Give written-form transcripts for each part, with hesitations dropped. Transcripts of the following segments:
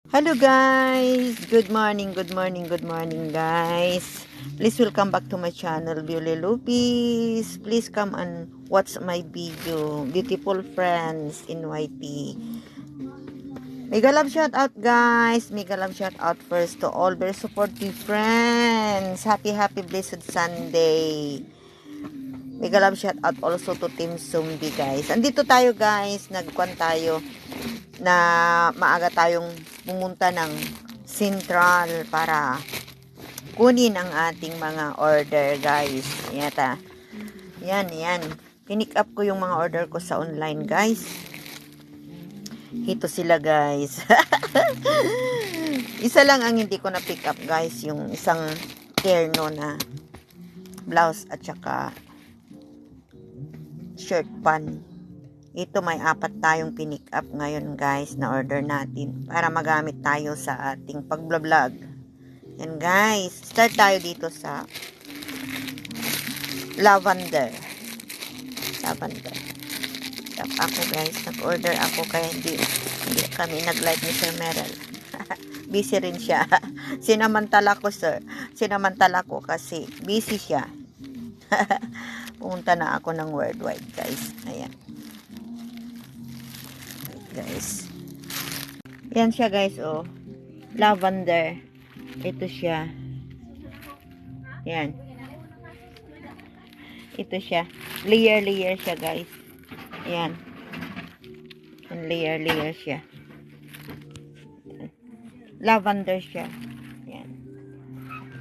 Hello guys! Good morning, good morning, good morning guys. Please welcome back to my channel, Viole Lupis. Please come and watch my video. Beautiful friends in YT. Mega love shout out guys. Mega love shout out first to all very supportive friends. Happy blessed Sunday. Mega love shout out also to Team Zombie guys. Andito tayo guys. Nagkuhan tayo na maaga tayong pumunta ng Central para kunin ang ating mga order guys. Yan. Pinick up ko yung mga order ko sa online guys. Ito sila guys. Isa lang ang hindi ko na pick up guys. Yung isang terno na blouse at saka shirt pan. Ito may 4 tayong pinick up ngayon guys na order natin para magamit tayo sa ating pag-vlog. Yan guys, start tayo dito sa lavender. Ako guys, nag-order ako kaya hindi kami nag-like ni Sir Merrill. Busy rin siya. Sinamantala ko sir. Sinamantala ko kasi busy siya. Pumunta na ako ng worldwide guys. Ayan. Guys. Yan siya guys, oh. Lavender. Ito siya. Yan. Ito siya. Layer siya guys. Yan. Layer siya. Yan. Lavender siya. Yan.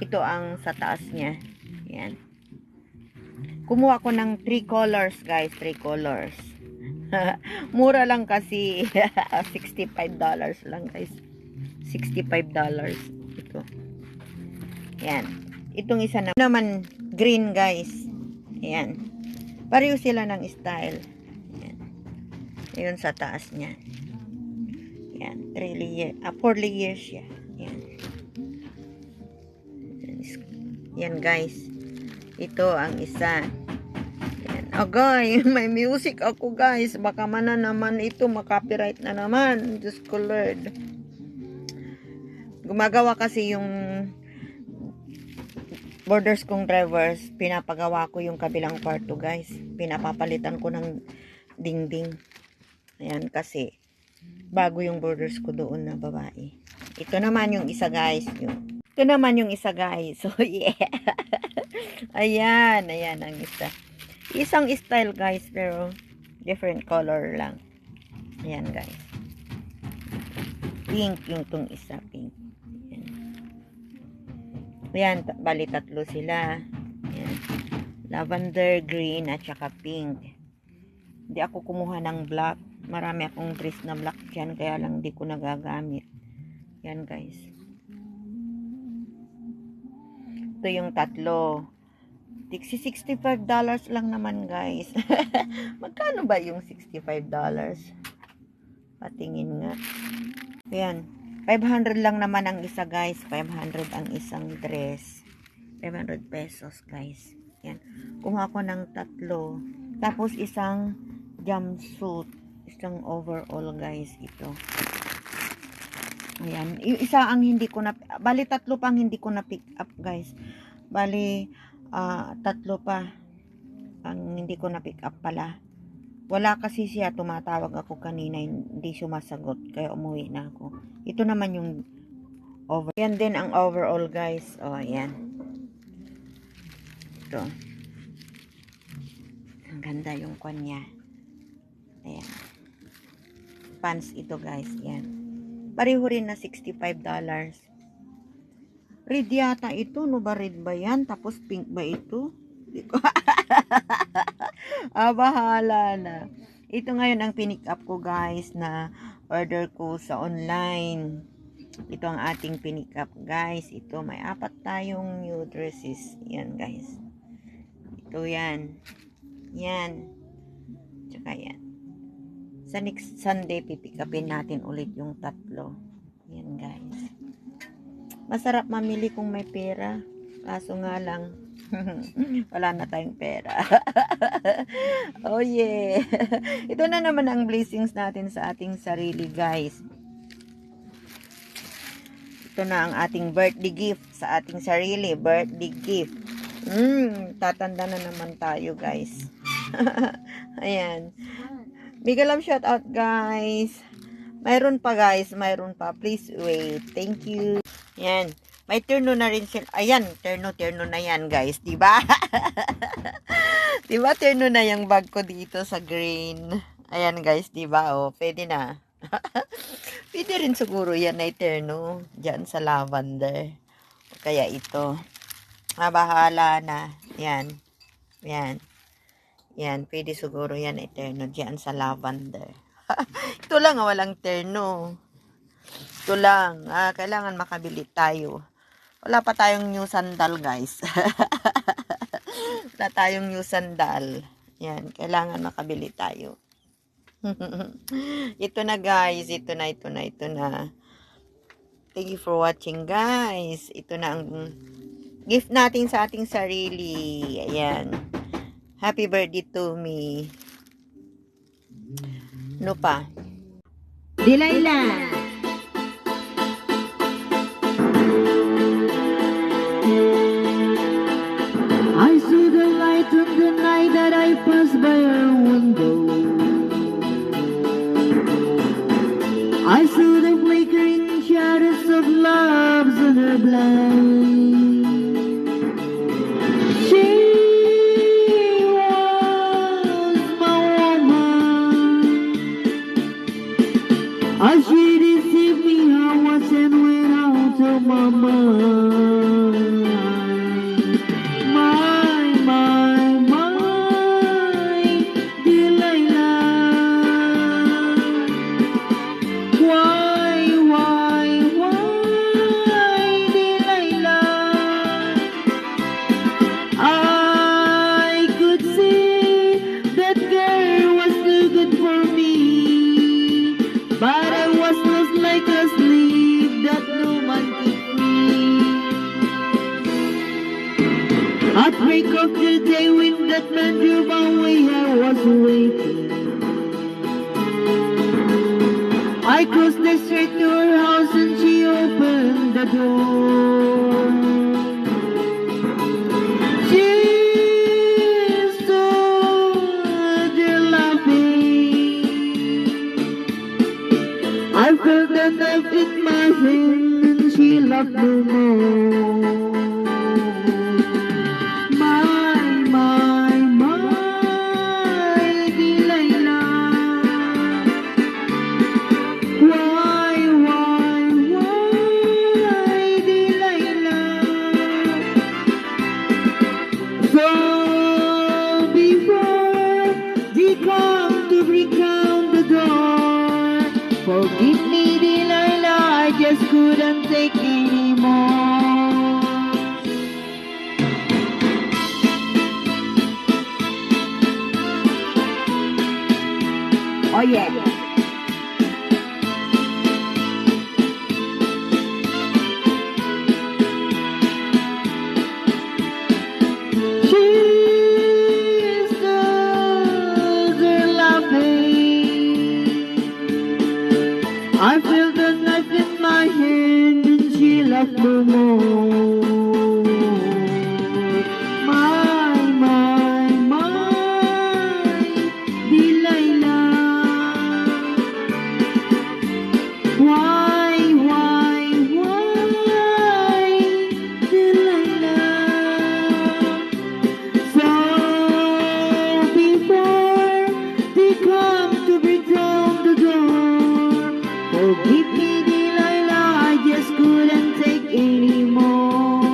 Ito ang sa taas niya. Yan. Kumuha ko ng 3 colors guys. 3 colors. Mura lang kasi. $65 lang guys. $65 ito. Yan. Itong isa naman green guys. Yan. Pareho sila ng style. Yan. Yun sa taas niya. Yan. 4 layers siya. Yan. Yan guys. Ito ang isa. Agay, may music ako guys. Baka mana naman ito, makopyright na naman. Diyos ko Lord. Gumagawa kasi yung borders kong drivers. Pinapagawa ko yung kabilang kwarto guys. Pinapapalitan ko ng dingding. Ayan kasi bago yung borders ko doon na babae. Ito naman yung isa guys. Ito naman yung isa guys. So yeah. Ayan ang isa. Isang style guys pero different color lang. Ayan guys. Pink yung tong isa, pink. Ayan, bali 3 sila. Ayan. Lavender, green at saka pink. Hindi ako kumuha ng black. Marami akong dress na black dyan kaya lang di ko nagagamit. Ayan guys. Ito yung 3. $65 lang naman guys. Magkano ba yung $65? Patingin nga. Ayan. 500 lang naman ang isa guys. 500 ang isang dress. 500 pesos guys. Ayan. Kumuha ko ng 3. Tapos isang jumpsuit. Isang overall guys. Ito. Ayan. Isa ang hindi ko na, bali 3 pang hindi ko na pick up guys. Bali 3 pa ang hindi ko na pick up pala. Wala kasi siya, tumatawag ako kanina, hindi sumasagot kaya umuwi na ako. Ito naman yung over. Yan din ang overall guys. Oh, ayan. Ito. Ang ganda yung kanya. Ayan. Pants ito guys. Yan. Pareho rin na $65. Red yata ito, no ba red ba yan? Tapos pink ba ito? Bahala na. Ito ngayon ang pinick up ko guys na order ko sa online. Ito ang ating pinick up guys. Ito may 4 tayong new dresses. Yan guys. Ito yan. Yan. Tsaka yan. Sa next Sunday pipick upin natin ulit yung 3. Yan guys. Masarap mamili kung may pera. Kaso nga lang, wala na tayong pera. Oh yeah. Ito na naman ang blessings natin sa ating sarili guys. ito na ang ating birthday gift sa ating sarili. Birthday gift. Tatanda na naman tayo, guys. Ayan. Big love shout out, guys. Mayroon pa, guys. Mayroon pa. Please wait. Thank you. Ayan. May terno na rin sila. Ayan, terno na yan, guys. Diba? Diba terno na yung bag ko dito sa green? Ayan, guys. Diba? O, pwede na. Pwede rin siguro yan ay terno. Diyan sa lavender. Kaya ito. Bahala na. Yan. Yan. Yan. Pwede siguro yan ay terno. Diyan sa lavender. Ito lang, walang terno. Ito lang. Kailangan makabili tayo. Wala pa tayong new sandal, guys. Wala tayong new sandal. Yan. Kailangan makabili tayo. Ito na, guys. Ito na. Thank you for watching, guys. Ito na ang gift natin sa ating sarili. Ayan. Happy birthday to me. Ano pa? Delilah. I saw the light on the night that I passed by her window. I saw the flickering shadows of loves on her blind. She was my woman. As she deceived me, I wasn't went out of my mind. But I was lost like a slave that no man could free. At break of the day when that man drove away, I was waiting. I crossed the street to her house and she opened the door. She stood there laughing. I felt the knife in my hand and she laughed no more. My Delilah. Why, Delilah? So before they come to break down the door, forgive me, Delilah, I just couldn't take anymore. Oh yeah. She stood there laughing. I felt the knife in my hand and she laughed no more. My Delilah. Why, Delilah? So before they come to break down the door, forgive me, Delilah, I just couldn't take anymore.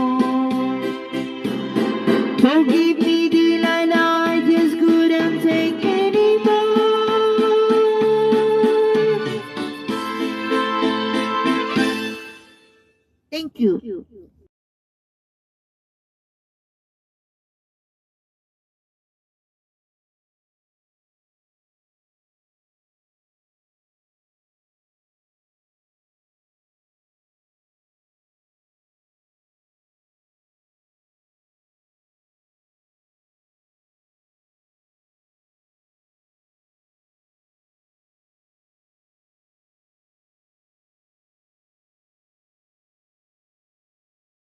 Forgive me, Delilah, I just couldn't take anymore. Thank you.